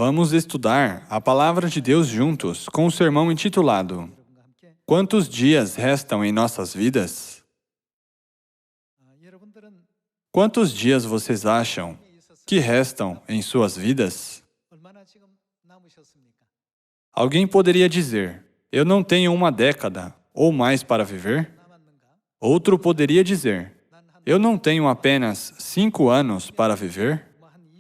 Vamos estudar a Palavra de Deus juntos com um sermão intitulado Quantos dias restam em nossas vidas? Quantos dias vocês acham que restam em suas vidas? Alguém poderia dizer, eu não tenho uma década ou mais para viver? Outro poderia dizer, eu não tenho apenas 5 anos para viver?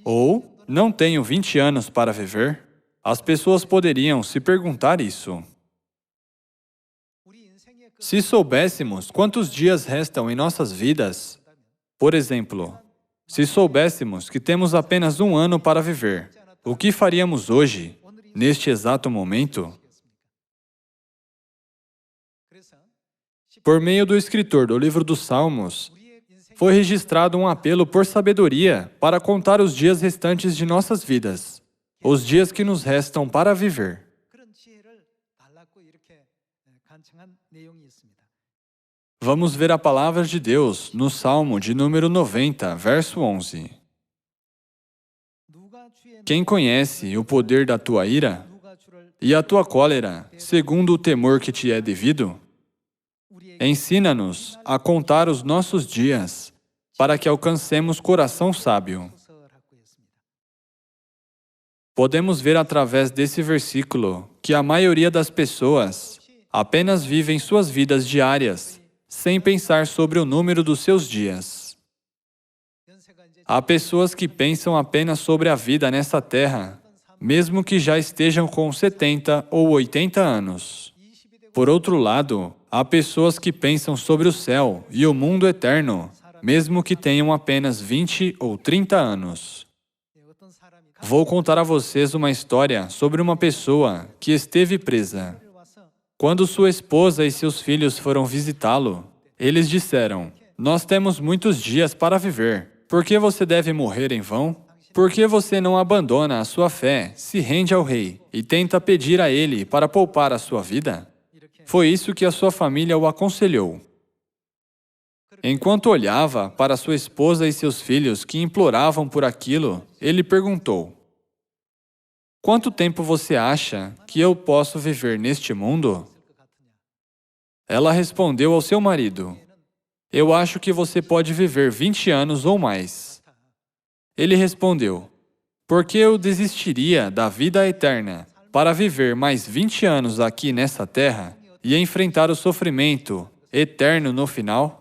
Ou, não tenho 20 anos para viver? As pessoas poderiam se perguntar isso. Se soubéssemos quantos dias restam em nossas vidas, por exemplo, se soubéssemos que temos apenas 1 ano para viver, o que faríamos hoje, neste exato momento? Por meio do escritor do livro dos Salmos, foi registrado um apelo por sabedoria para contar os dias restantes de nossas vidas, os dias que nos restam para viver. Vamos ver a palavra de Deus no Salmo de número 90, verso 11. Quem conhece o poder da tua ira e a tua cólera, segundo o temor que te é devido? Ensina-nos a contar os nossos dias, para que alcancemos coração sábio. Podemos ver através desse versículo que a maioria das pessoas apenas vivem suas vidas diárias, sem pensar sobre o número dos seus dias. Há pessoas que pensam apenas sobre a vida nesta terra, mesmo que já estejam com 70 ou 80 anos. Por outro lado, há pessoas que pensam sobre o céu e o mundo eterno, mesmo que tenham apenas 20 ou 30 anos. Vou contar a vocês uma história sobre uma pessoa que esteve presa. Quando sua esposa e seus filhos foram visitá-lo, eles disseram, nós temos muitos dias para viver. Por que você deve morrer em vão? Por que você não abandona a sua fé, se rende ao rei e tenta pedir a ele para poupar a sua vida? Foi isso que a sua família o aconselhou. Enquanto olhava para sua esposa e seus filhos que imploravam por aquilo, ele perguntou, quanto tempo você acha que eu posso viver neste mundo? Ela respondeu ao seu marido, eu acho que você pode viver 20 anos ou mais. Ele respondeu, por que eu desistiria da vida eterna para viver mais 20 anos aqui nessa terra e enfrentar o sofrimento eterno no final?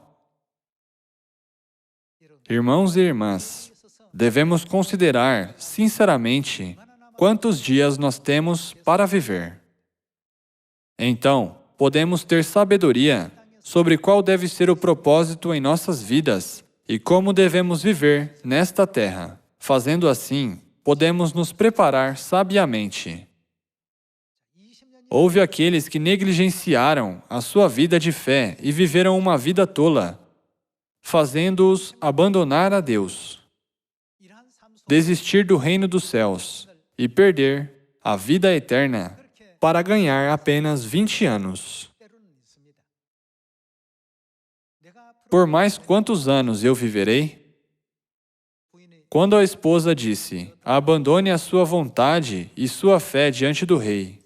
Irmãos e irmãs, devemos considerar, sinceramente, quantos dias nós temos para viver. Então, podemos ter sabedoria sobre qual deve ser o propósito em nossas vidas e como devemos viver nesta terra. Fazendo assim, podemos nos preparar sabiamente. Houve aqueles que negligenciaram a sua vida de fé e viveram uma vida tola, fazendo-os abandonar a Deus, desistir do reino dos céus e perder a vida eterna para ganhar apenas 20 anos. Por mais quantos anos eu viverei? Quando a esposa disse, abandone a sua vontade e sua fé diante do rei,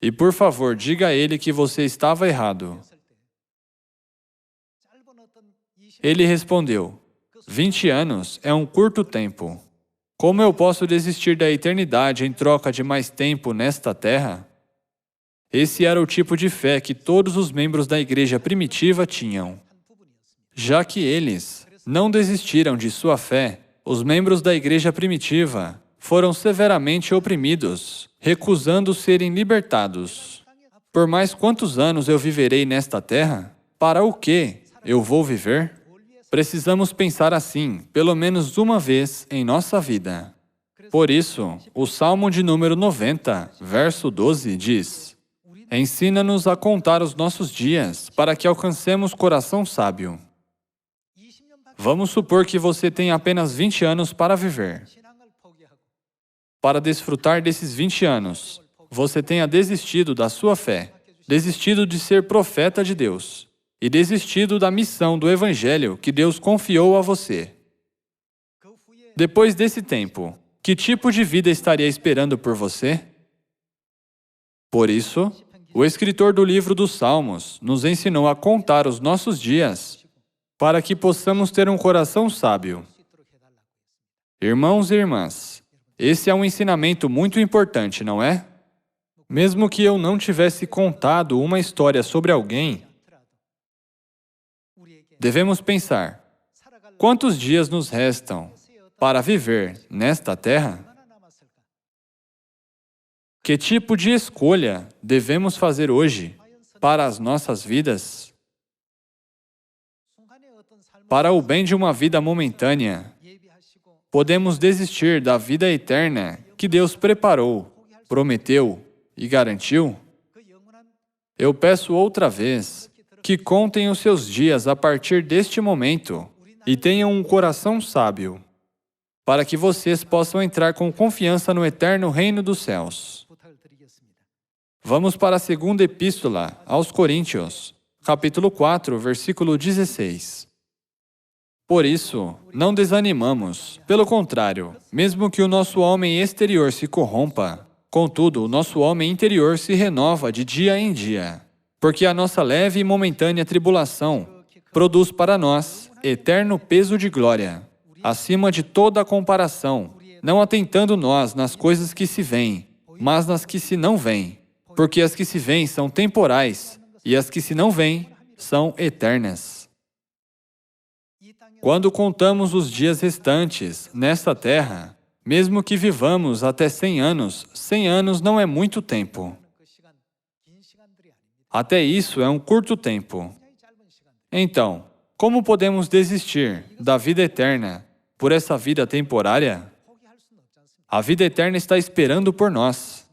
e por favor, diga a ele que você estava errado. Ele respondeu, 20 anos é um curto tempo. Como eu posso desistir da eternidade em troca de mais tempo nesta terra? Esse era o tipo de fé que todos os membros da igreja primitiva tinham. Já que eles não desistiram de sua fé, os membros da igreja primitiva foram severamente oprimidos, recusando serem libertados. Por mais quantos anos eu viverei nesta terra? Para o que eu vou viver? Precisamos pensar assim, pelo menos uma vez em nossa vida. Por isso, o Salmo de número 90, verso 12, diz, ensina-nos a contar os nossos dias, para que alcancemos coração sábio. Vamos supor que você tem apenas 20 anos para viver. Para desfrutar desses 20 anos, você tenha desistido da sua fé, desistido de ser profeta de Deus e desistido da missão do Evangelho que Deus confiou a você. Depois desse tempo, que tipo de vida estaria esperando por você? Por isso, o escritor do livro dos Salmos nos ensinou a contar os nossos dias para que possamos ter um coração sábio. Irmãos e irmãs, esse é um ensinamento muito importante, não é? Mesmo que eu não tivesse contado uma história sobre alguém, devemos pensar: quantos dias nos restam para viver nesta terra? Que tipo de escolha devemos fazer hoje para as nossas vidas? Para o bem de uma vida momentânea, podemos desistir da vida eterna que Deus preparou, prometeu e garantiu? Eu peço outra vez que contem os seus dias a partir deste momento e tenham um coração sábio, para que vocês possam entrar com confiança no eterno reino dos céus. Vamos para a segunda epístola aos Coríntios, capítulo 4, versículo 16. Por isso, não desanimamos. Pelo contrário, mesmo que o nosso homem exterior se corrompa, contudo, o nosso homem interior se renova de dia em dia, porque a nossa leve e momentânea tribulação produz para nós eterno peso de glória, acima de toda a comparação, não atentando nós nas coisas que se veem, mas nas que se não veem, porque as que se veem são temporais e as que se não veem são eternas. Quando contamos os dias restantes nesta terra, mesmo que vivamos até 100 anos não é muito tempo. Até isso é um curto tempo. Então, como podemos desistir da vida eterna por essa vida temporária? A vida eterna está esperando por nós.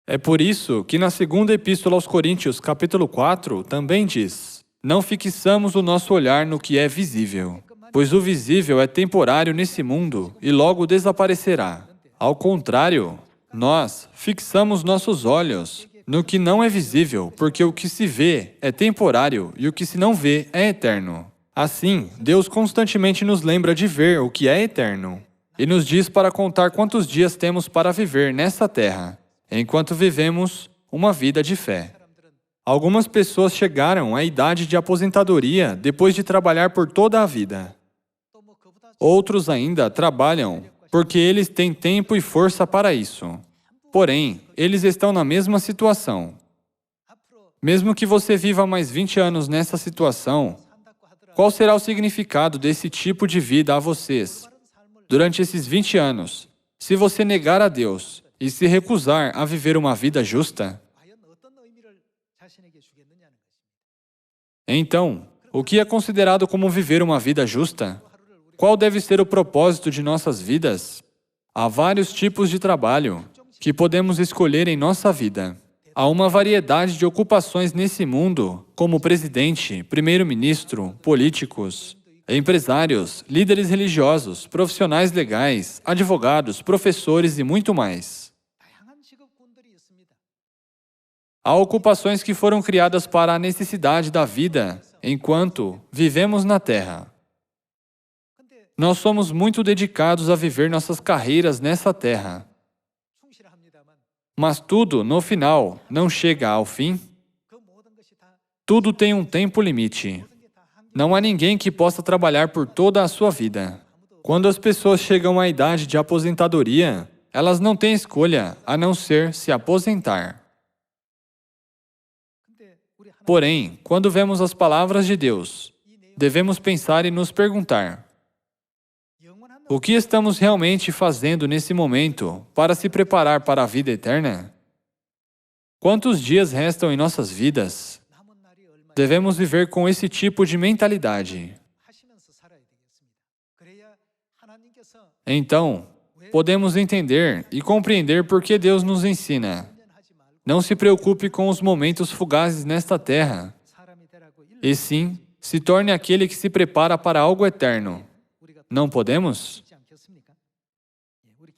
É por isso que na segunda epístola aos Coríntios, capítulo 4, também diz: não fixamos o nosso olhar no que é visível, pois o visível é temporário nesse mundo e logo desaparecerá. Ao contrário, nós fixamos nossos olhos no que não é visível, porque o que se vê é temporário e o que se não vê é eterno. Assim, Deus constantemente nos lembra de ver o que é eterno e nos diz para contar quantos dias temos para viver nessa terra, enquanto vivemos uma vida de fé. Algumas pessoas chegaram à idade de aposentadoria depois de trabalhar por toda a vida. Outros ainda trabalham porque eles têm tempo e força para isso. Porém, eles estão na mesma situação. Mesmo que você viva mais 20 anos nessa situação, qual será o significado desse tipo de vida a vocês durante esses 20 anos, se você negar a Deus e se recusar a viver uma vida justa? Então, o que é considerado como viver uma vida justa? Qual deve ser o propósito de nossas vidas? Há vários tipos de trabalho que podemos escolher em nossa vida. Há uma variedade de ocupações nesse mundo, como presidente, primeiro-ministro, políticos, empresários, líderes religiosos, profissionais legais, advogados, professores e muito mais. Há ocupações que foram criadas para a necessidade da vida enquanto vivemos na Terra. Nós somos muito dedicados a viver nossas carreiras nessa Terra. Mas tudo, no final, não chega ao fim. Tudo tem um tempo limite. Não há ninguém que possa trabalhar por toda a sua vida. Quando as pessoas chegam à idade de aposentadoria, elas não têm escolha a não ser se aposentar. Porém, quando vemos as palavras de Deus, devemos pensar e nos perguntar: o que estamos realmente fazendo nesse momento para se preparar para a vida eterna? Quantos dias restam em nossas vidas? Devemos viver com esse tipo de mentalidade. Então, podemos entender e compreender por que Deus nos ensina: não se preocupe com os momentos fugazes nesta terra, e sim, se torne aquele que se prepara para algo eterno. Não podemos?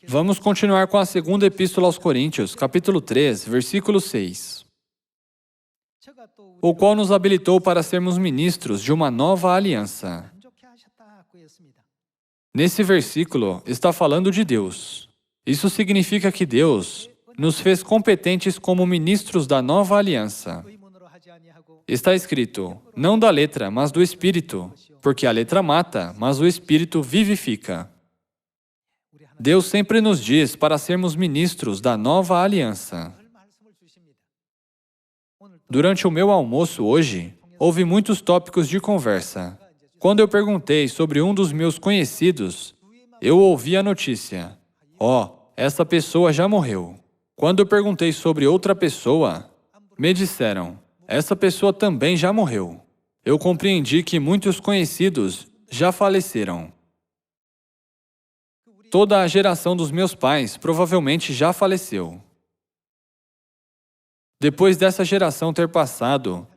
Vamos continuar com a segunda epístola aos Coríntios, capítulo 3, versículo 6. O qual nos habilitou para sermos ministros de uma nova aliança. Nesse versículo, está falando de Deus. Isso significa que Deus nos fez competentes como ministros da nova aliança. Está escrito, não da letra, mas do Espírito, porque a letra mata, mas o Espírito vivifica. Deus sempre nos diz para sermos ministros da nova aliança. Durante o meu almoço hoje, houve muitos tópicos de conversa. Quando eu perguntei sobre um dos meus conhecidos, eu ouvi a notícia: essa pessoa já morreu. Quando eu perguntei sobre outra pessoa, me disseram: essa pessoa também já morreu. Eu compreendi que muitos conhecidos já faleceram. Toda a geração dos meus pais provavelmente já faleceu. Depois dessa geração ter passado,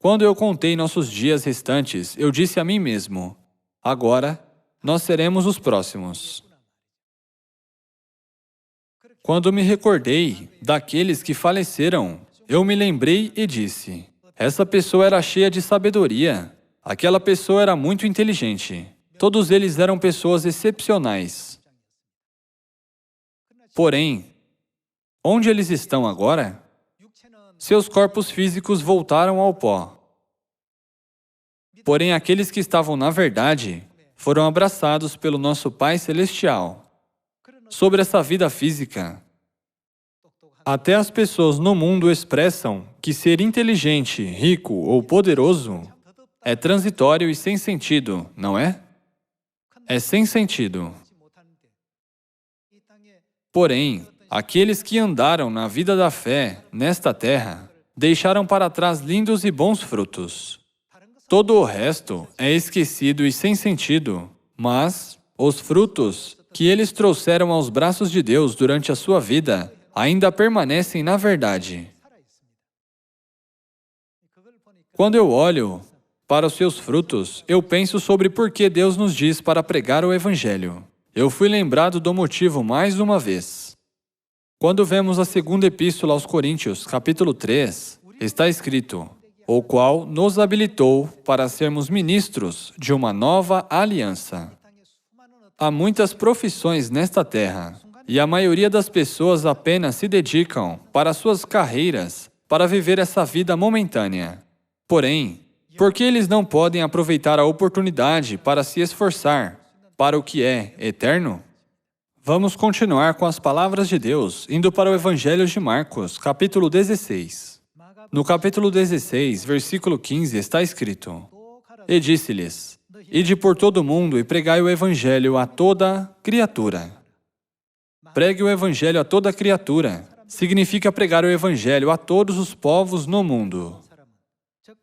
quando eu contei nossos dias restantes, eu disse a mim mesmo: agora, nós seremos os próximos. Quando me recordei daqueles que faleceram, eu me lembrei e disse: essa pessoa era cheia de sabedoria. Aquela pessoa era muito inteligente. Todos eles eram pessoas excepcionais. Porém, onde eles estão agora? Seus corpos físicos voltaram ao pó. Porém, aqueles que estavam na verdade foram abraçados pelo nosso Pai Celestial. Sobre essa vida física, até as pessoas no mundo expressam que ser inteligente, rico ou poderoso é transitório e sem sentido, não é? É sem sentido. Porém, aqueles que andaram na vida da fé, nesta terra, deixaram para trás lindos e bons frutos. Todo o resto é esquecido e sem sentido, mas os frutos que eles trouxeram aos braços de Deus durante a sua vida ainda permanecem na verdade. Quando eu olho para os seus frutos, eu penso sobre por que Deus nos diz para pregar o Evangelho. Eu fui lembrado do motivo mais uma vez. Quando vemos a segunda epístola aos Coríntios, capítulo 3, está escrito: o qual nos habilitou para sermos ministros de uma nova aliança. Há muitas profissões nesta terra, e a maioria das pessoas apenas se dedicam para suas carreiras para viver essa vida momentânea. Porém, por que eles não podem aproveitar a oportunidade para se esforçar para o que é eterno? Vamos continuar com as palavras de Deus, indo para o Evangelho de Marcos, capítulo 16. No capítulo 16, versículo 15, está escrito: e disse-lhes: ide por todo o mundo e pregai o Evangelho a toda criatura. Pregue o Evangelho a toda criatura significa pregar o Evangelho a todos os povos no mundo.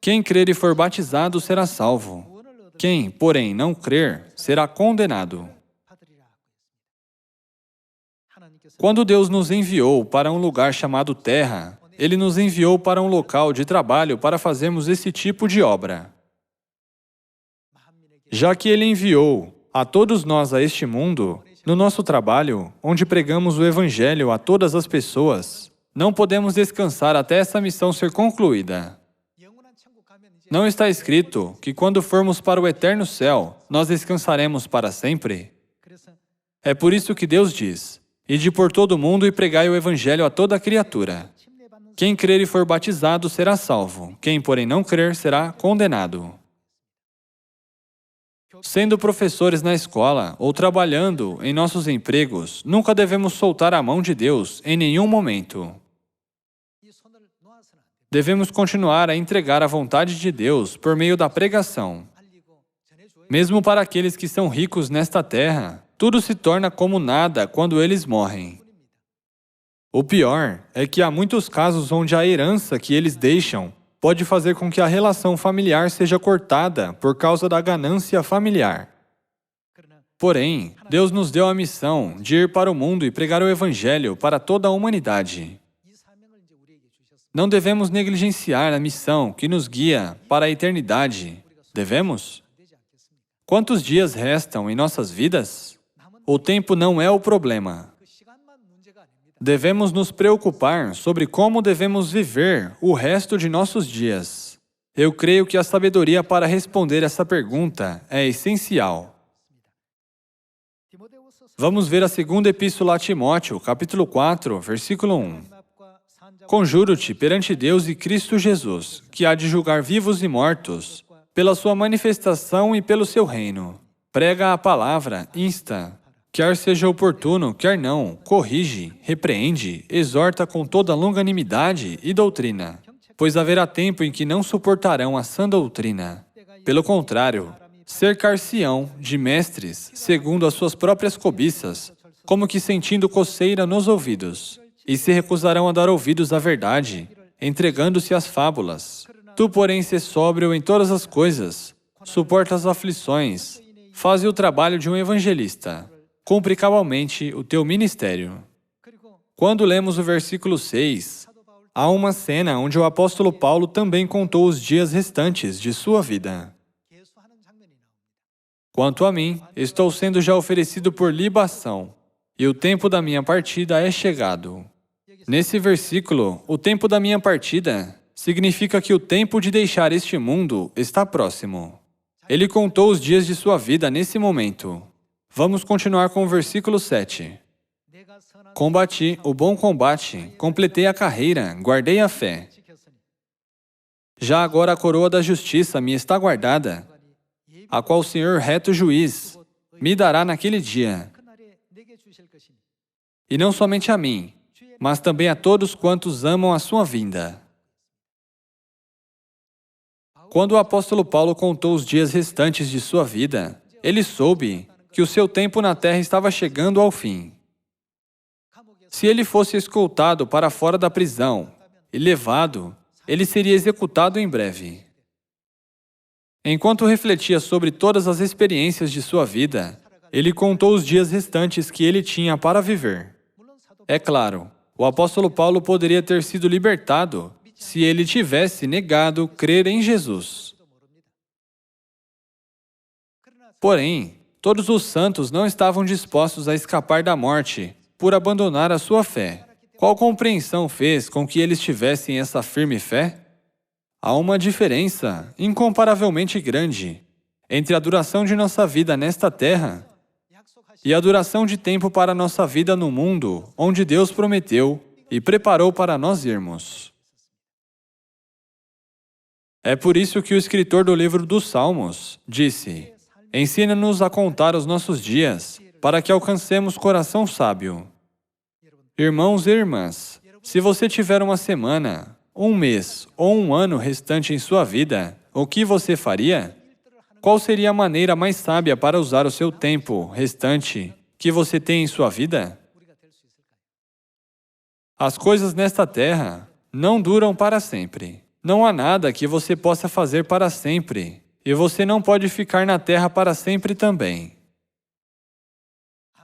Quem crer e for batizado será salvo. Quem, porém, não crer, será condenado. Quando Deus nos enviou para um lugar chamado Terra, Ele nos enviou para um local de trabalho para fazermos esse tipo de obra. Já que Ele enviou a todos nós a este mundo, no nosso trabalho, onde pregamos o Evangelho a todas as pessoas, não podemos descansar até essa missão ser concluída. Não está escrito que quando formos para o eterno céu, nós descansaremos para sempre? É por isso que Deus diz: ide por todo o mundo e pregai o Evangelho a toda criatura. Quem crer e for batizado será salvo. Quem, porém, não crer será condenado. Sendo professores na escola ou trabalhando em nossos empregos, nunca devemos soltar a mão de Deus em nenhum momento. Devemos continuar a entregar a vontade de Deus por meio da pregação. Mesmo para aqueles que são ricos nesta terra, tudo se torna como nada quando eles morrem. O pior é que há muitos casos onde a herança que eles deixam pode fazer com que a relação familiar seja cortada por causa da ganância familiar. Porém, Deus nos deu a missão de ir para o mundo e pregar o Evangelho para toda a humanidade. Não devemos negligenciar a missão que nos guia para a eternidade. Devemos? Quantos dias restam em nossas vidas? O tempo não é o problema. Devemos nos preocupar sobre como devemos viver o resto de nossos dias. Eu creio que a sabedoria para responder essa pergunta é essencial. Vamos ver a segunda epístola a Timóteo, capítulo 4, versículo 1. Conjuro-te perante Deus e Cristo Jesus, que há de julgar vivos e mortos, pela sua manifestação e pelo seu reino. Prega a palavra, insta, quer seja oportuno, quer não, corrige, repreende, exorta com toda longanimidade e doutrina, pois haverá tempo em que não suportarão a sã doutrina. Pelo contrário, cercar-se-ão de mestres, segundo as suas próprias cobiças, como que sentindo coceira nos ouvidos, e se recusarão a dar ouvidos à verdade, entregando-se às fábulas. Tu, porém, sê sóbrio em todas as coisas, suporta as aflições, faze o trabalho de um evangelista, cumpre cabalmente o teu ministério. Quando lemos o versículo 6, há uma cena onde o apóstolo Paulo também contou os dias restantes de sua vida. Quanto a mim, estou sendo já oferecido por libação, e o tempo da minha partida é chegado. Nesse versículo, o tempo da minha partida significa que o tempo de deixar este mundo está próximo. Ele contou os dias de sua vida nesse momento. Vamos continuar com o versículo 7. Combati o bom combate, completei a carreira, guardei a fé. Já agora a coroa da justiça me está guardada, a qual o Senhor reto juiz me dará naquele dia. E não somente a mim, mas também a todos quantos amam a sua vinda. Quando o apóstolo Paulo contou os dias restantes de sua vida, ele soube que o seu tempo na terra estava chegando ao fim. Se ele fosse escoltado para fora da prisão e levado, ele seria executado em breve. Enquanto refletia sobre todas as experiências de sua vida, ele contou os dias restantes que ele tinha para viver. É claro, o apóstolo Paulo poderia ter sido libertado se ele tivesse negado crer em Jesus. Porém, todos os santos não estavam dispostos a escapar da morte por abandonar a sua fé. Qual compreensão fez com que eles tivessem essa firme fé? Há uma diferença incomparavelmente grande entre a duração de nossa vida nesta terra e a duração de tempo para nossa vida no mundo, onde Deus prometeu e preparou para nós irmos. É por isso que o escritor do livro dos Salmos disse: ensina-nos a contar os nossos dias, para que alcancemos coração sábio. Irmãos e irmãs, se você tiver uma semana, um mês ou um ano restante em sua vida, o que você faria? Qual seria a maneira mais sábia para usar o seu tempo restante que você tem em sua vida? As coisas nesta terra não duram para sempre. Não há nada que você possa fazer para sempre, e você não pode ficar na terra para sempre também.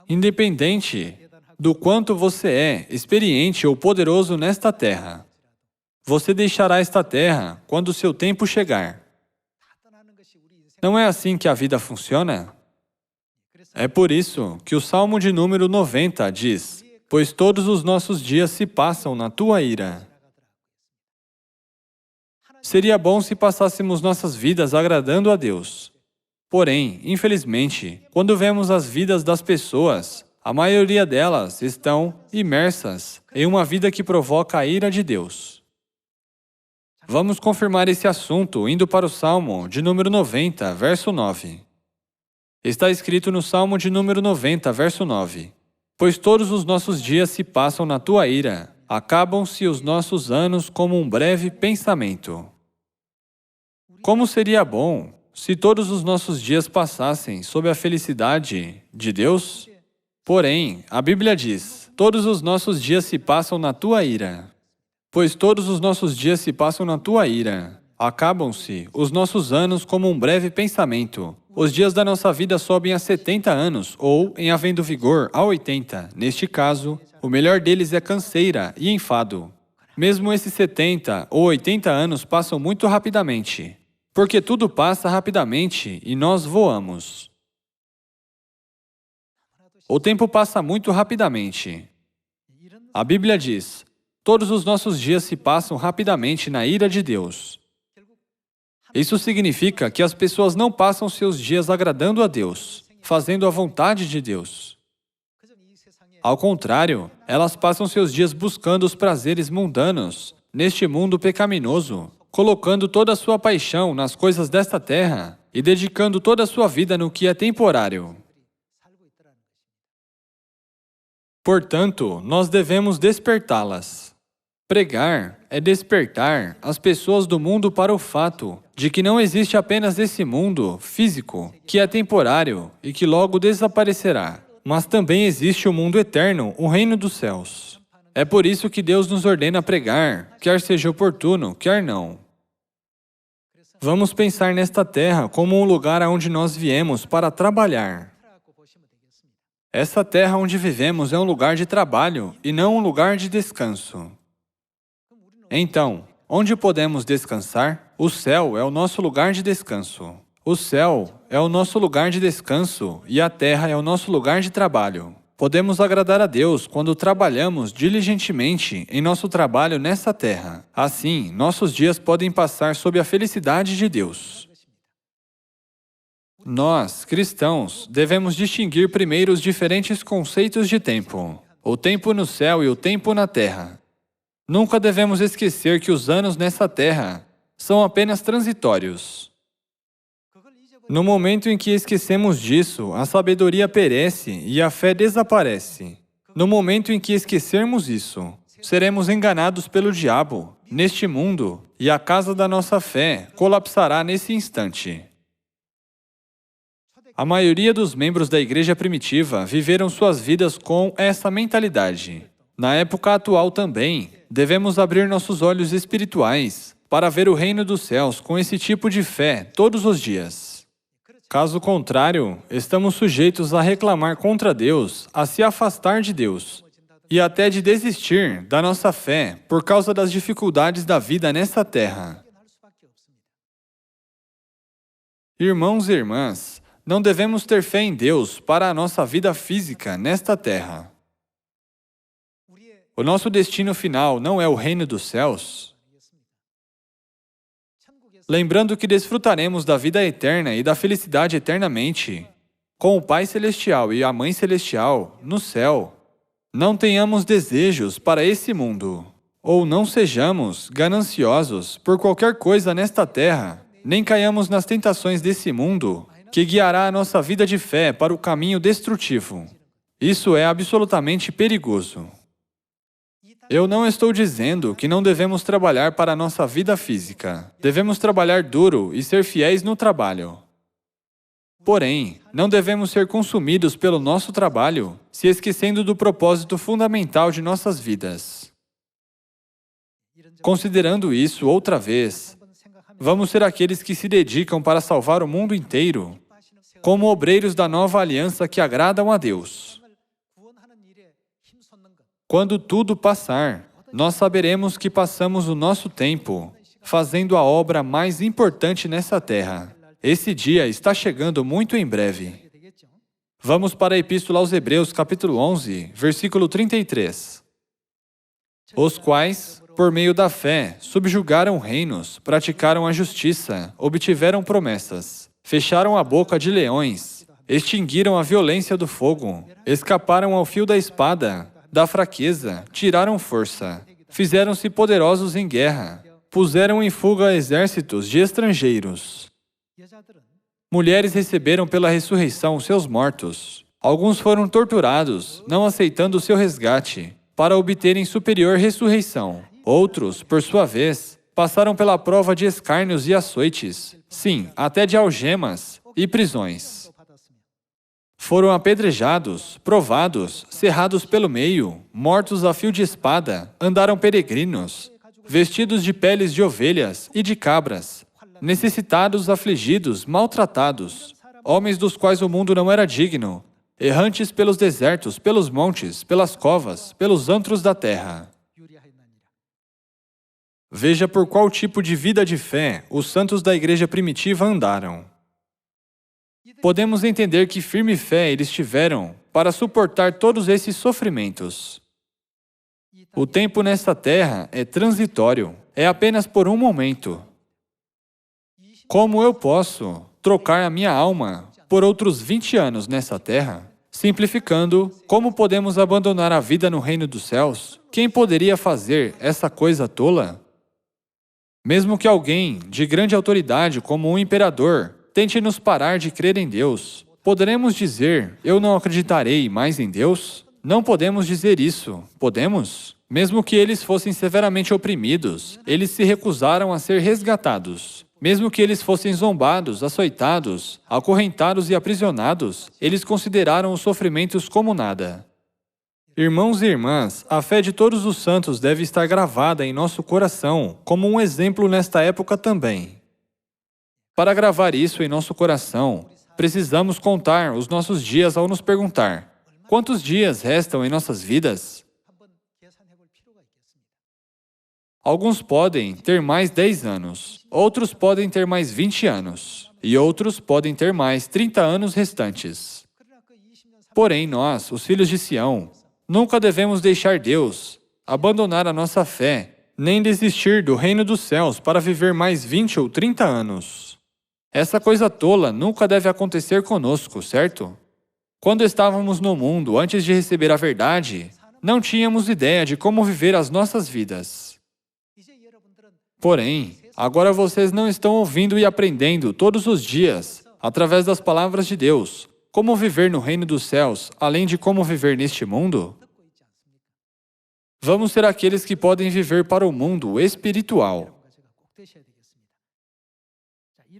Independente do quanto você é experiente ou poderoso nesta terra, você deixará esta terra quando o seu tempo chegar. Não é assim que a vida funciona? É por isso que o Salmo de número 90 diz: pois todos os nossos dias se passam na tua ira. Seria bom se passássemos nossas vidas agradando a Deus. Porém, infelizmente, quando vemos as vidas das pessoas, a maioria delas estão imersas em uma vida que provoca a ira de Deus. Vamos confirmar esse assunto indo para o Salmo de número 90, verso 9. Está escrito no Salmo de número 90, verso 9: pois todos os nossos dias se passam na tua ira, acabam-se os nossos anos como um breve pensamento. Como seria bom se todos os nossos dias passassem sob a felicidade de Deus? Porém, a Bíblia diz: todos os nossos dias se passam na tua ira. Pois todos os nossos dias se passam na tua ira. Acabam-se os nossos anos como um breve pensamento. Os dias da nossa vida sobem a 70 anos, ou, em havendo vigor, a 80. Neste caso, o melhor deles é canseira e enfado. Mesmo esses 70 ou 80 anos passam muito rapidamente, porque tudo passa rapidamente e nós voamos. O tempo passa muito rapidamente. A Bíblia diz: todos os nossos dias se passam rapidamente na ira de Deus. Isso significa que as pessoas não passam seus dias agradando a Deus, fazendo a vontade de Deus. Ao contrário, elas passam seus dias buscando os prazeres mundanos, neste mundo pecaminoso, colocando toda a sua paixão nas coisas desta terra e dedicando toda a sua vida no que é temporário. Portanto, nós devemos despertá-las. Pregar é despertar as pessoas do mundo para o fato de que não existe apenas esse mundo físico, que é temporário e que logo desaparecerá, mas também existe o mundo eterno, o reino dos céus. É por isso que Deus nos ordena pregar, quer seja oportuno, quer não. Vamos pensar nesta terra como um lugar aonde nós viemos para trabalhar. Essa terra onde vivemos é um lugar de trabalho e não um lugar de descanso. Então, onde podemos descansar? O céu é o nosso lugar de descanso. O céu é o nosso lugar de descanso e a terra é o nosso lugar de trabalho. Podemos agradar a Deus quando trabalhamos diligentemente em nosso trabalho nessa terra. Assim, nossos dias podem passar sob a felicidade de Deus. Nós, cristãos, devemos distinguir primeiro os diferentes conceitos de tempo. O tempo no céu e o tempo na terra. Nunca devemos esquecer que os anos nessa terra são apenas transitórios. No momento em que esquecemos disso, a sabedoria perece e a fé desaparece. No momento em que esquecermos isso, seremos enganados pelo diabo, neste mundo, e a casa da nossa fé colapsará nesse instante. A maioria dos membros da igreja primitiva viveram suas vidas com essa mentalidade. Na época atual também, devemos abrir nossos olhos espirituais para ver o reino dos céus com esse tipo de fé todos os dias. Caso contrário, estamos sujeitos a reclamar contra Deus, a se afastar de Deus e até de desistir da nossa fé por causa das dificuldades da vida nessa terra. Irmãos e irmãs, não devemos ter fé em Deus para a nossa vida física nesta terra. O nosso destino final não é o reino dos céus? Lembrando que desfrutaremos da vida eterna e da felicidade eternamente, com o Pai Celestial e a Mãe Celestial, no céu. Não tenhamos desejos para esse mundo, ou não sejamos gananciosos por qualquer coisa nesta terra, nem caiamos nas tentações desse mundo, que guiará a nossa vida de fé para o caminho destrutivo. Isso é absolutamente perigoso. Eu não estou dizendo que não devemos trabalhar para a nossa vida física. Devemos trabalhar duro e ser fiéis no trabalho. Porém, não devemos ser consumidos pelo nosso trabalho, se esquecendo do propósito fundamental de nossas vidas. Considerando isso outra vez, vamos ser aqueles que se dedicam para salvar o mundo inteiro, como obreiros da nova aliança que agradam a Deus. Quando tudo passar, nós saberemos que passamos o nosso tempo fazendo a obra mais importante nessa terra. Esse dia está chegando muito em breve. Vamos para a Epístola aos Hebreus, capítulo 11, versículo 33. Os quais, por meio da fé, subjugaram reinos, praticaram a justiça, obtiveram promessas, fecharam a boca de leões, extinguiram a violência do fogo, escaparam ao fio da espada, da fraqueza, tiraram força, fizeram-se poderosos em guerra, puseram em fuga exércitos de estrangeiros. Mulheres receberam pela ressurreição seus mortos. Alguns foram torturados, não aceitando o seu resgate, para obterem superior ressurreição. Outros, por sua vez, passaram pela prova de escárnios e açoites, sim, até de algemas e prisões. Foram apedrejados, provados, cerrados pelo meio, mortos a fio de espada, andaram peregrinos, vestidos de peles de ovelhas e de cabras, necessitados, afligidos, maltratados, homens dos quais o mundo não era digno, errantes pelos desertos, pelos montes, pelas covas, pelos antros da terra. Veja por qual tipo de vida de fé os santos da igreja primitiva andaram. Podemos entender que firme fé eles tiveram para suportar todos esses sofrimentos. O tempo nesta terra é transitório, é apenas por um momento. Como eu posso trocar a minha alma por outros 20 anos nessa terra? Simplificando, como podemos abandonar a vida no reino dos céus? Quem poderia fazer essa coisa tola? Mesmo que alguém de grande autoridade, como um imperador, tente nos parar de crer em Deus, poderemos dizer, eu não acreditarei mais em Deus? Não podemos dizer isso, podemos? Mesmo que eles fossem severamente oprimidos, eles se recusaram a ser resgatados. Mesmo que eles fossem zombados, açoitados, acorrentados e aprisionados, eles consideraram os sofrimentos como nada. Irmãos e irmãs, a fé de todos os santos deve estar gravada em nosso coração, como um exemplo nesta época também. Para gravar isso em nosso coração, precisamos contar os nossos dias ao nos perguntar: quantos dias restam em nossas vidas? Alguns podem ter mais 10 anos, outros podem ter mais 20 anos, e outros podem ter mais 30 anos restantes. Porém, nós, os filhos de Sião, nunca devemos deixar Deus, abandonar a nossa fé, nem desistir do reino dos céus para viver mais 20 ou 30 anos. Essa coisa tola nunca deve acontecer conosco, certo? Quando estávamos no mundo antes de receber a verdade, não tínhamos ideia de como viver as nossas vidas. Porém, agora vocês não estão ouvindo e aprendendo todos os dias, através das palavras de Deus, como viver no reino dos céus, além de como viver neste mundo? Vamos ser aqueles que podem viver para o mundo espiritual.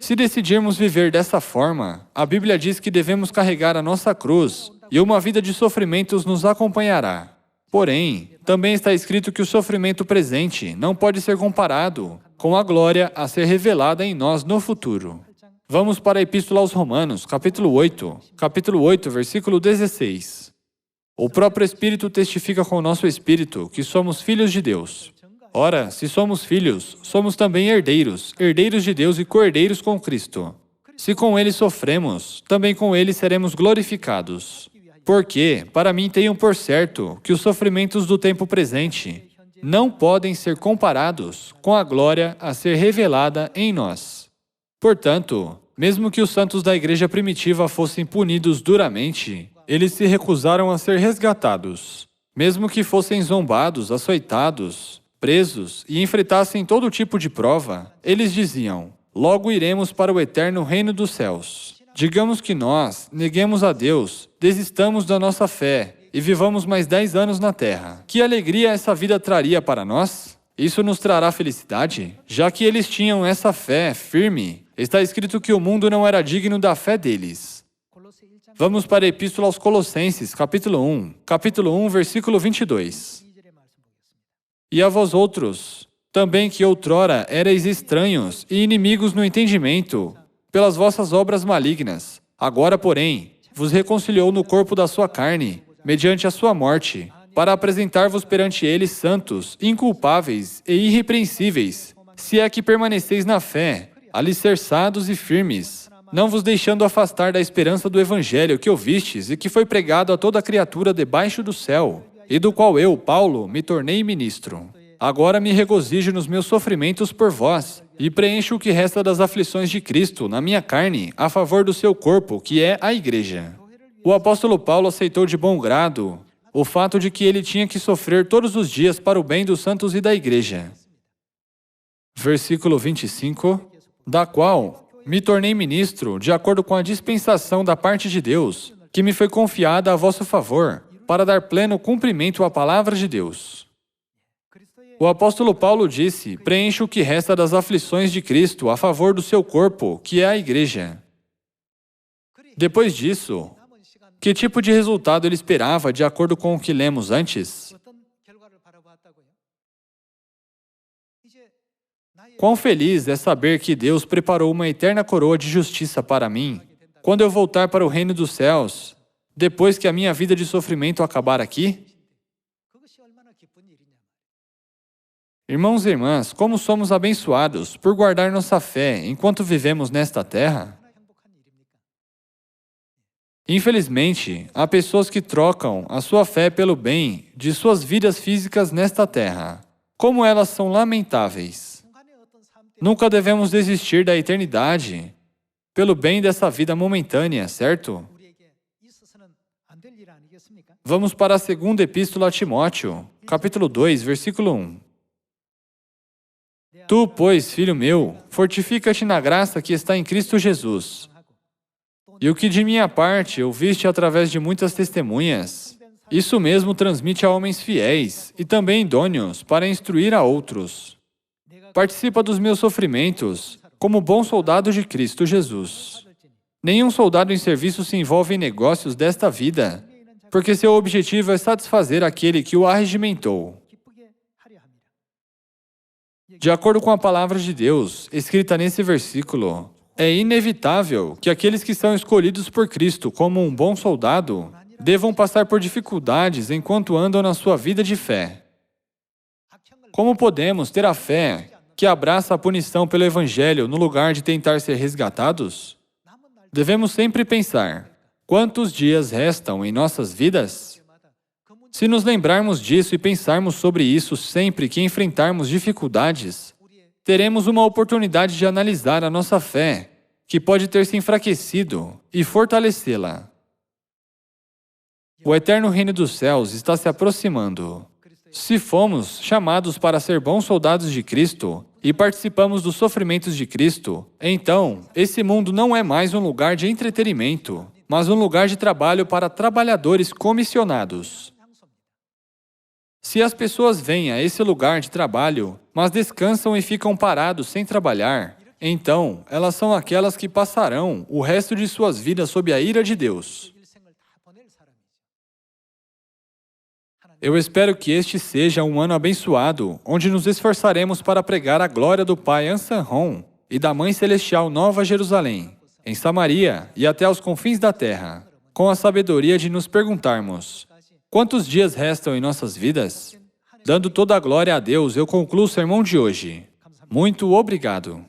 Se decidirmos viver dessa forma, a Bíblia diz que devemos carregar a nossa cruz e uma vida de sofrimentos nos acompanhará. Porém, também está escrito que o sofrimento presente não pode ser comparado com a glória a ser revelada em nós no futuro. Vamos para a Epístola aos Romanos, capítulo 8, versículo 16. O próprio Espírito testifica com o nosso espírito que somos filhos de Deus. Ora, se somos filhos, somos também herdeiros, herdeiros de Deus e co-herdeiros com Cristo. Se com Ele sofremos, também com Ele seremos glorificados. Porque, para mim, tenho por certo que os sofrimentos do tempo presente não podem ser comparados com a glória a ser revelada em nós. Portanto, mesmo que os santos da igreja primitiva fossem punidos duramente, eles se recusaram a ser resgatados. Mesmo que fossem zombados, açoitados, presos e enfrentassem todo tipo de prova, eles diziam, logo iremos para o eterno reino dos céus. Digamos que nós neguemos a Deus, desistamos da nossa fé e vivamos mais 10 anos na terra. Que alegria essa vida traria para nós? Isso nos trará felicidade? Já que eles tinham essa fé firme, está escrito que o mundo não era digno da fé deles. Vamos para a Epístola aos Colossenses, capítulo 1, versículo 22. E a vós outros, também que outrora erais estranhos e inimigos no entendimento, pelas vossas obras malignas. Agora, porém, vos reconciliou no corpo da sua carne, mediante a sua morte, para apresentar-vos perante ele santos, inculpáveis e irrepreensíveis, se é que permaneceis na fé, alicerçados e firmes, não vos deixando afastar da esperança do Evangelho que ouvistes e que foi pregado a toda criatura debaixo do céu, e do qual eu, Paulo, me tornei ministro. Agora me regozijo nos meus sofrimentos por vós, e preencho o que resta das aflições de Cristo na minha carne, a favor do seu corpo, que é a igreja. O apóstolo Paulo aceitou de bom grado o fato de que ele tinha que sofrer todos os dias para o bem dos santos e da igreja. Versículo 25, da qual me tornei ministro, de acordo com a dispensação da parte de Deus, que me foi confiada a vosso favor, para dar pleno cumprimento à palavra de Deus. O apóstolo Paulo disse, preencha o que resta das aflições de Cristo a favor do seu corpo, que é a igreja. Depois disso, que tipo de resultado ele esperava de acordo com o que lemos antes? Quão feliz é saber que Deus preparou uma eterna coroa de justiça para mim, quando eu voltar para o reino dos céus, depois que a minha vida de sofrimento acabar aqui? Irmãos e irmãs, como somos abençoados por guardar nossa fé enquanto vivemos nesta terra? Infelizmente, há pessoas que trocam a sua fé pelo bem de suas vidas físicas nesta terra. Como elas são lamentáveis. Nunca devemos desistir da eternidade pelo bem dessa vida momentânea, certo? Vamos para a segunda epístola a Timóteo, capítulo 2, versículo 1. Tu, pois, filho meu, fortifica-te na graça que está em Cristo Jesus. E o que de minha parte ouviste através de muitas testemunhas, isso mesmo transmite a homens fiéis e também idôneos para instruir a outros. Participa dos meus sofrimentos, como bom soldado de Cristo Jesus. Nenhum soldado em serviço se envolve em negócios desta vida, porque seu objetivo é satisfazer aquele que o arregimentou. De acordo com a palavra de Deus, escrita nesse versículo, é inevitável que aqueles que são escolhidos por Cristo como um bom soldado devam passar por dificuldades enquanto andam na sua vida de fé. Como podemos ter a fé que abraça a punição pelo Evangelho no lugar de tentar ser resgatados? Devemos sempre pensar, quantos dias restam em nossas vidas? Se nos lembrarmos disso e pensarmos sobre isso sempre que enfrentarmos dificuldades, teremos uma oportunidade de analisar a nossa fé, que pode ter se enfraquecido, e fortalecê-la. O eterno reino dos céus está se aproximando. Se fomos chamados para ser bons soldados de Cristo e participamos dos sofrimentos de Cristo, então, esse mundo não é mais um lugar de entretenimento, mas um lugar de trabalho para trabalhadores comissionados. Se as pessoas vêm a esse lugar de trabalho, mas descansam e ficam parados sem trabalhar, então elas são aquelas que passarão o resto de suas vidas sob a ira de Deus. Eu espero que este seja um ano abençoado, onde nos esforçaremos para pregar a glória do Pai Ansanron e da Mãe Celestial Nova Jerusalém, em Samaria e até aos confins da terra, com a sabedoria de nos perguntarmos: quantos dias restam em nossas vidas? Dando toda a glória a Deus, eu concluo o sermão de hoje. Muito obrigado.